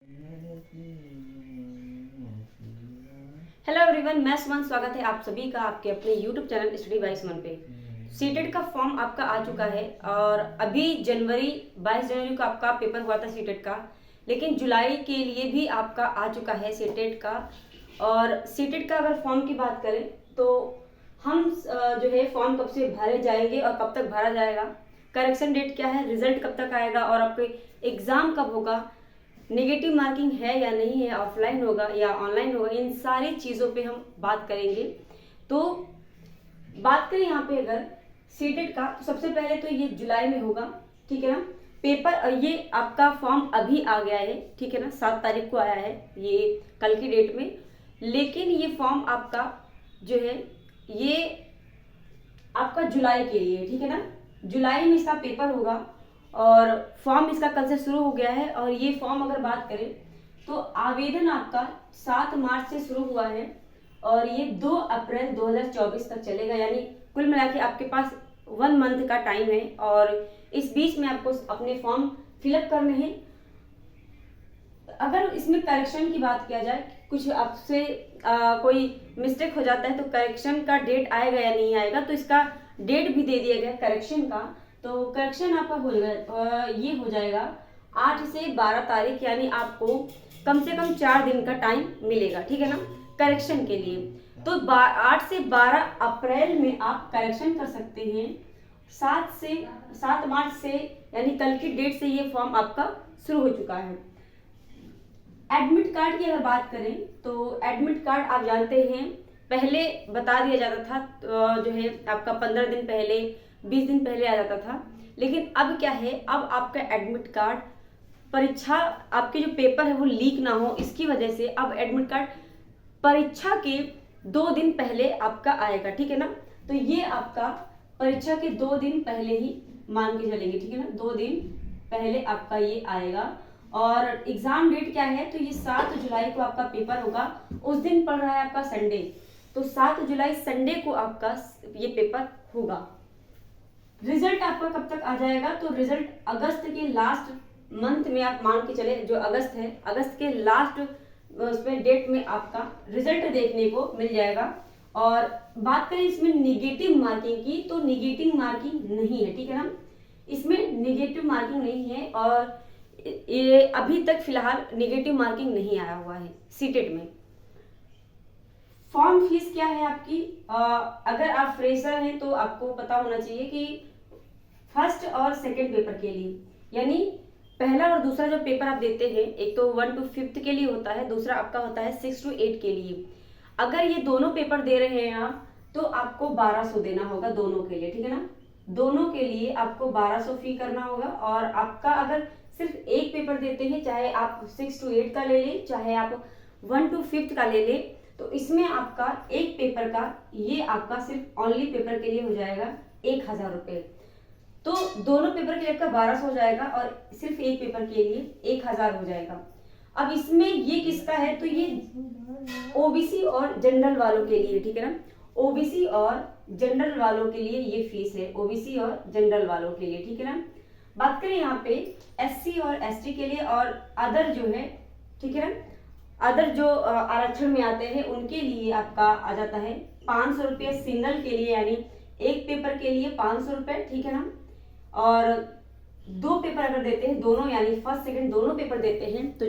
Hello everyone, मैं सुमन। स्वागत है आप सभी का आपके अपने यूट्यूब चैनल स्टडी बाय सुमन पे। सीटेट का फॉर्म आपका आ चुका है और अभी 22 जनवरी को आपका पेपर हुआ था सीटेट का, लेकिन जुलाई के लिए भी आपका आ चुका है सीटेट का। और सीटेट का अगर फॉर्म की बात करें तो हम जो है फॉर्म कब से भरे जाएंगे और कब तक भरा जाएगा, करेक्शन डेट क्या है, रिजल्ट कब तक आएगा और आपके एग्ज़ाम कब होगा, नेगेटिव मार्किंग है या नहीं है, ऑफलाइन होगा या ऑनलाइन होगा, इन सारी चीज़ों पे हम बात करेंगे। तो बात करें यहाँ पे अगर सीटेट का, तो सबसे पहले तो ये जुलाई में होगा, ठीक है ना। पेपर ये आपका फॉर्म अभी आ गया है, ठीक है ना, 7 तारीख को आया है ये कल की डेट में। लेकिन ये फॉर्म आपका जो है ये आपका जुलाई के लिए, ठीक है ना। जुलाई में इसका पेपर होगा और फॉर्म इसका कल से शुरू हो गया है। और ये फॉर्म अगर बात करें तो आवेदन आपका 7 मार्च से शुरू हुआ है और ये 2 अप्रैल 2024 तक चलेगा, यानी कुल मिला के आपके पास 1 मंथ का टाइम है और इस बीच में आपको अपने फॉर्म फिलअप करने हैं। अगर इसमें करेक्शन की बात किया जाए, कुछ आपसे कोई मिस्टेक हो जाता है तो करेक्शन का डेट आएगा या नहीं आएगा, तो इसका डेट भी दे दिया गया करेक्शन का। तो करेक्शन आपका ये हो जाएगा 8 से 12 तारीख, यानी आपको कम से कम 4 दिन का टाइम मिलेगा, ठीक है ना, करेक्शन के लिए। तो 8 से 12 अप्रैल में आप करेक्शन कर सकते हैं। 7 मार्च से यानी कल की डेट से ये फॉर्म आपका शुरू हो चुका है। एडमिट कार्ड की अगर बात करें तो एडमिट कार्ड आप जानते हैं पहले बता दिया जाता था, जो है आपका 15 दिन पहले 20 दिन पहले आ जाता था। लेकिन अब क्या है, अब आपका एडमिट कार्ड परीक्षा आपके जो पेपर है वो लीक ना हो, इसकी वजह से अब एडमिट कार्ड परीक्षा के 2 दिन पहले आपका आएगा, ठीक है ना। तो ये आपका परीक्षा के 2 दिन पहले ही मान के चलेंगे, ठीक है ना, 2 दिन पहले आपका ये आएगा। और एग्जाम डेट क्या है, तो ये 7 जुलाई को आपका पेपर होगा। उस दिन पड़ रहा है आपका संडे, तो 7 जुलाई संडे को आपका ये पेपर होगा। रिजल्ट आपका कब तक आ जाएगा, तो रिजल्ट अगस्त के लास्ट मंथ में आप मान के चले, जो अगस्त है, अगस्त के लास्ट उसमें डेट में आपका रिजल्ट देखने को मिल जाएगा। और बात करें इसमें निगेटिव मार्किंग की, तो निगेटिव मार्किंग नहीं है, ठीक है ना, इसमें निगेटिव मार्किंग नहीं है और ये अभी तक फिलहाल निगेटिव मार्किंग नहीं आया हुआ है सीटेट में। फॉर्म फीस क्या है आपकी, अगर आप फ्रेशर हैं तो आपको पता होना चाहिए कि फर्स्ट और सेकंड पेपर के लिए, यानी पहला और दूसरा जो पेपर आप देते हैं, एक तो 1 to 5th के लिए होता है, दूसरा आपका होता है 6 to 8 के लिए। अगर ये दोनों पेपर दे रहे हैं आप, तो आपको 1200 देना होगा दोनों के लिए, ठीक है ना। दोनों के लिए आपको 1200 फी करना होगा। और आपका अगर सिर्फ एक पेपर देते हैं, चाहे आप 6 to 8 का ले लें, चाहे आप 1 to 5th का ले लें, तो इसमें आपका एक पेपर का ये आपका सिर्फ ओनली पेपर के लिए हो जाएगा 1000 रुपये। तो दोनों पेपर के लिए आपका 1200 हो जाएगा और सिर्फ एक पेपर के लिए 1000 हो जाएगा। अब इसमें ये किसका है, तो ये ओबीसी और जनरल वालों के लिए, ठीक है ना, ओबीसी और जनरल वालों के लिए ये फीस है, ओबीसी और जनरल वालों के लिए, ठीक है ना। बात करें यहाँ पे एससी और एसटी के लिए और अदर जो है, ठीक है ना, अदर जो आरक्षण में आते हैं उनके लिए आपका आ जाता है 500 रुपये सिंगल के लिए, यानी एक पेपर के लिए 500 रुपये, ठीक है ना। और 2 पेपर अगर देते हैं दोनों, यानी फर्स्ट सेकंड दोनों पेपर देते हैं, तो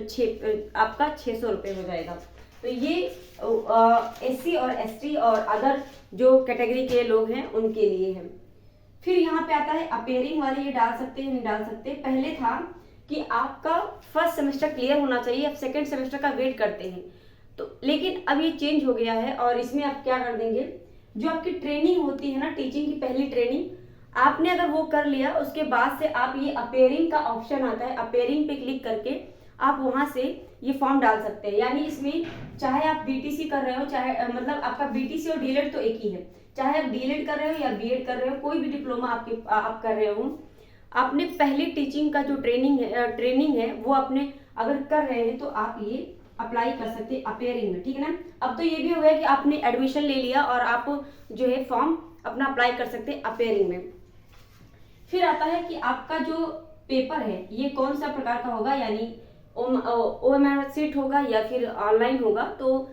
आपका 600 रुपये हो जाएगा। तो ये एससी और एसटी और अदर जो कैटेगरी के लोग हैं उनके लिए है। फिर यहाँ पे आता है अपेयरिंग वाले, ये डाल सकते हैं नहीं डाल सकते। पहले था कि आपका फर्स्ट सेमेस्टर क्लियर होना चाहिए, अब सेकंड सेमेस्टर का वेट करते हैं, तो लेकिन अब ये चेंज हो गया है और इसमें आप क्या कर देंगे, जो आपकी ट्रेनिंग होती है ना, टीचिंग की पहली ट्रेनिंग, आपने अगर वो कर लिया, उसके बाद से आप ये अपेयरिंग का ऑप्शन आता है, अपेयरिंग पे क्लिक करके आप वहां से ये फॉर्म डाल सकते हैं। यानी इसमें चाहे आप बीटीसी कर रहे हो, चाहे मतलब आपका बीटीसी और डीएलएड तो एक ही है, चाहे आप डीएलएड कर रहे हो या बीएड कर रहे हो, कोई भी डिप्लोमा आप कर रहे हो, आपने पहली टीचिंग का जो ट्रेनिंग है वो आपने अगर कर रहे हैं तो आप ये अप्लाई कर सकते हैं अपेयरिंग में, ठीक है ना। अब तो ये भी हो गया कि आपने एडमिशन ले लिया और आप जो है फॉर्म अपना अप्लाई कर सकते हैं अपेयरिंग में। फिर आता है कि आपका जो पेपर है ये कौन सा प्रकार का होगा, यानी OMR सीट होगा या फिर ऑनलाइन होगा, तो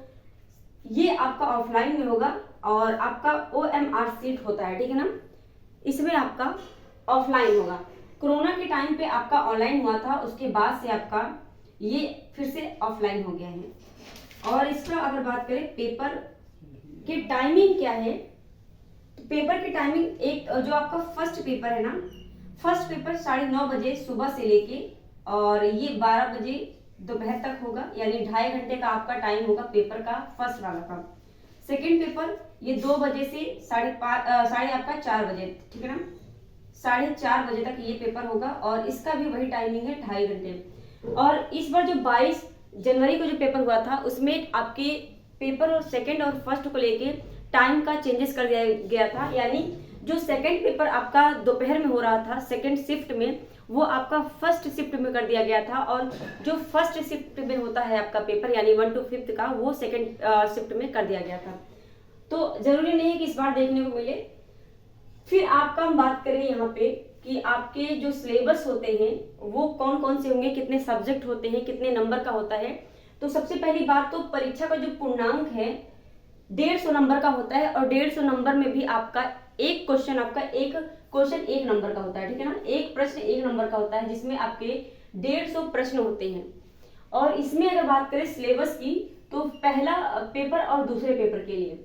ये आपका ऑफलाइन में होगा और आपका OMR सीट होता है, ठीक है ना, इसमें आपका ऑफलाइन होगा। कोरोना के टाइम पे आपका ऑनलाइन हुआ था, उसके बाद से आपका ये फिर से ऑफलाइन हो गया है। और इसका अगर बात करें पेपर की टाइमिंग क्या है, तो पेपर की टाइमिंग एक जो आपका फर्स्ट पेपर है ना, फर्स्ट पेपर 9:30 बजे सुबह से लेके और ये 12 बजे दोपहर तक होगा, यानी 2.5 घंटे का आपका टाइम होगा पेपर का फर्स्ट वाला का। सेकेंड पेपर ये 2 बजे से साढ़े आपका 4 बजे, ठीक है ना, 4:30 बजे तक ये पेपर होगा और इसका भी वही टाइमिंग है 2.5 घंटे। और इस बार जो 22 जनवरी को जो पेपर हुआ था उसमें आपके पेपर और सेकंड और फर्स्ट को लेके टाइम का चेंजेस कर दिया गया था, यानी जो सेकंड पेपर आपका दोपहर में हो रहा था सेकंड शिफ्ट में, वो आपका फर्स्ट शिफ्ट में कर दिया गया था, और जो फर्स्ट शिफ्ट में होता है आपका पेपर यानी 1 to 5 का, वो सेकंड शिफ्ट में कर दिया गया था। तो जरूरी नहीं है कि इस बार देखने को मिले। फिर आपका हम बात करें यहाँ पे कि आपके जो सिलेबस होते हैं वो कौन कौन से होंगे, कितने सब्जेक्ट होते हैं, कितने नंबर का होता है। तो सबसे पहली बात तो परीक्षा का जो पूर्णांक है 150 नंबर का होता है, और 150 नंबर में भी आपका एक क्वेश्चन एक नंबर का होता है, ठीक है ना, एक प्रश्न 1 नंबर का होता है, जिसमें आपके 150 प्रश्न होते हैं। और इसमें अगर बात करें सिलेबस की, तो पहला पेपर और दूसरे पेपर के लिए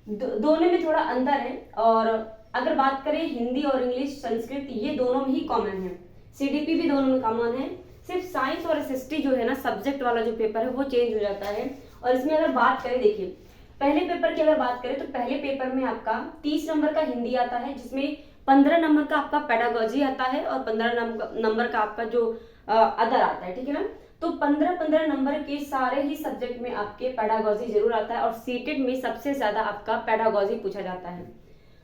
दोनों में थोड़ा अंतर है। और अगर बात करें हिंदी और इंग्लिश संस्कृत, ये दोनों में ही कॉमन है, CDP भी दोनों में कॉमन है। सिर्फ साइंस और SST जो है ना, सब्जेक्ट वाला जो पेपर है वो चेंज हो जाता है। और इसमें अगर बात करें, देखिए पहले पेपर की अगर बात करें तो पहले पेपर में आपका 30 नंबर का हिंदी आता है, जिसमें 15 नंबर का आपका पेडागोजी आता है और 15 नंबर का आपका जो अदर आता है, ठीक है ना। तो 15 नंबर के सारे ही सब्जेक्ट में आपके पेडागोजी जरूर आता है, और सीटेड में सबसे ज्यादा आपका पेडागोजी पूछा जाता है।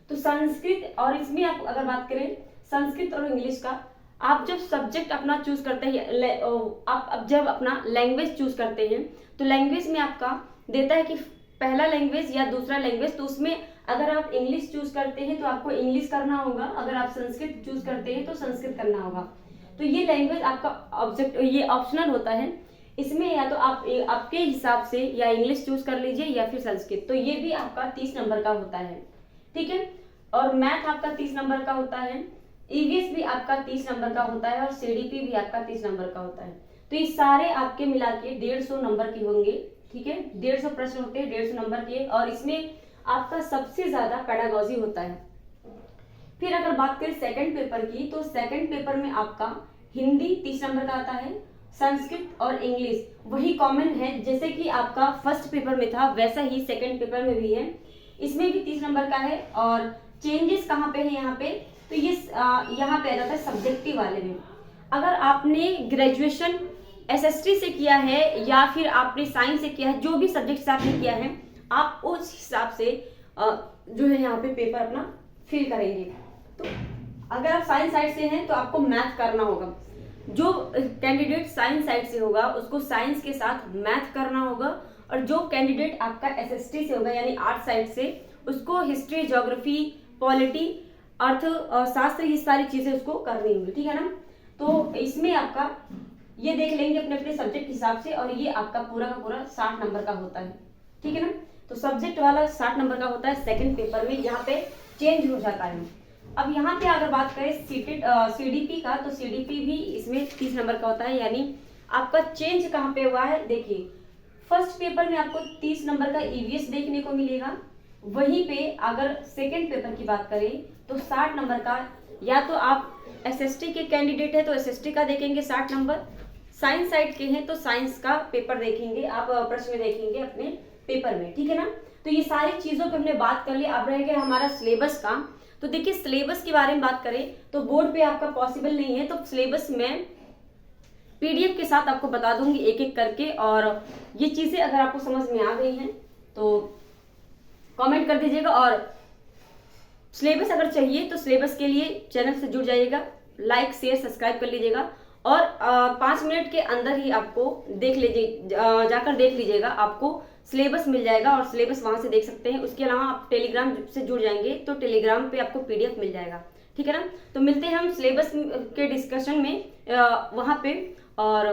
तो संस्कृत, और इसमें आप अगर बात करें संस्कृत और इंग्लिश का, आप जब सब्जेक्ट अपना चूज करते हैं, आप जब अपना लैंग्वेज चूज करते हैं, तो लैंग्वेज में आपका देता है कि पहला लैंग्वेज या दूसरा लैंग्वेज। तो उसमें अगर आप इंग्लिश चूज करते हैं तो आपको इंग्लिश करना होगा, अगर आप संस्कृत चूज करते हैं तो संस्कृत करना होगा। तो ये लैंग्वेज आपका ये ऑप्शनल होता है, इसमें या तो आप आपके हिसाब से या इंग्लिश चूज कर लीजिए या फिर संस्कृत। तो ये भी आपका 30 नंबर का होता है, ठीक है। और मैथ आपका 30 नंबर का होता है, EVS भी आपका 30 नंबर का होता है, और CDP भी आपका 30 नंबर का होता है। तो ये सारे आपके मिला के 150 नंबर के होंगे, ठीक है। 150 प्रश्न होते हैं 150 नंबर के, और इसमें आपका सबसे ज्यादा पेडागोजी होता है। फिर अगर बात करें सेकंड पेपर की, तो सेकंड पेपर में आपका हिंदी 30 नंबर का आता है, संस्कृत और इंग्लिश वही कॉमन है, जैसे कि आपका फर्स्ट पेपर में था वैसा ही सेकंड पेपर में भी है, इसमें भी 30 नंबर का है। और चेंजेस कहाँ पे है यहाँ पे, तो ये यहाँ पे आ जाता है सब्जेक्टिव वाले में। अगर आपने ग्रेजुएशन SST से किया है या फिर आपने साइंस से किया है, जो भी सब्जेक्ट से आपने किया है, आप उस हिसाब से जो है यहाँ पे पेपर अपना फिल करेंगे। तो अगर आप साइंस साइड से हैं तो आपको मैथ करना होगा, जो कैंडिडेट साइंस साइड से होगा उसको साइंस के साथ मैथ करना होगा, और जो कैंडिडेट आपका SST से होगा यानी आर्ट साइड से, उसको हिस्ट्री, ज्योग्राफी, पॉलिटी, अर्थ और शास्त्र, ये सारी चीजें उसको करनी होगी, ठीक है ना। तो इसमें आपका ये देख लेंगे अपने अपने सब्जेक्ट हिसाब से, और ये आपका पूरा का पूरा 60 नंबर का होता है, ठीक है ना। तो सब्जेक्ट वाला 60 नंबर का होता है सेकंड पेपर में, यहाँ पे चेंज हो जाता है। अब यहाँ पे अगर बात करें CDP का, तो CDP भी इसमें 30 नंबर का होता है, यानी आपका चेंज कहाँ पे हुआ है, देखिए फर्स्ट पेपर में आपको 30 नंबर का EVS देखने को मिलेगा, वहीं पे अगर सेकेंड पेपर की बात करें तो 60 नंबर का, या तो आप SST के कैंडिडेट है तो SST का देखेंगे 60 नंबर, साइंस साइड के हैं तो साइंस का पेपर देखेंगे, आप प्रश्न देखेंगे अपने पेपर में, ठीक है ना। तो ये सारी चीजों पे हमने बात कर ली। अब रह गया हमारा सिलेबस का। तो देखिए सिलेबस के बारे में बात करें तो बोर्ड पे आपका पॉसिबल नहीं है, तो सिलेबस में PDF के साथ आपको बता दूंगी एक एक करके, और ये चीजें अगर आपको समझ में आ गई हैं तो कमेंट कर दीजिएगा। और सिलेबस अगर चाहिए तो सिलेबस के लिए चैनल से जुड़ जाइएगा, लाइक शेयर सब्सक्राइब कर लीजिएगा, और 5 मिनट के अंदर ही आपको जाकर देख लीजिएगा, आपको सिलेबस मिल जाएगा, और सिलेबस वहां से देख सकते हैं। उसके अलावा आप टेलीग्राम से जुड़ जाएंगे तो टेलीग्राम पे आपको PDF मिल जाएगा, ठीक है ना। तो मिलते हैं हम सिलेबस के डिस्कशन में वहां पे, और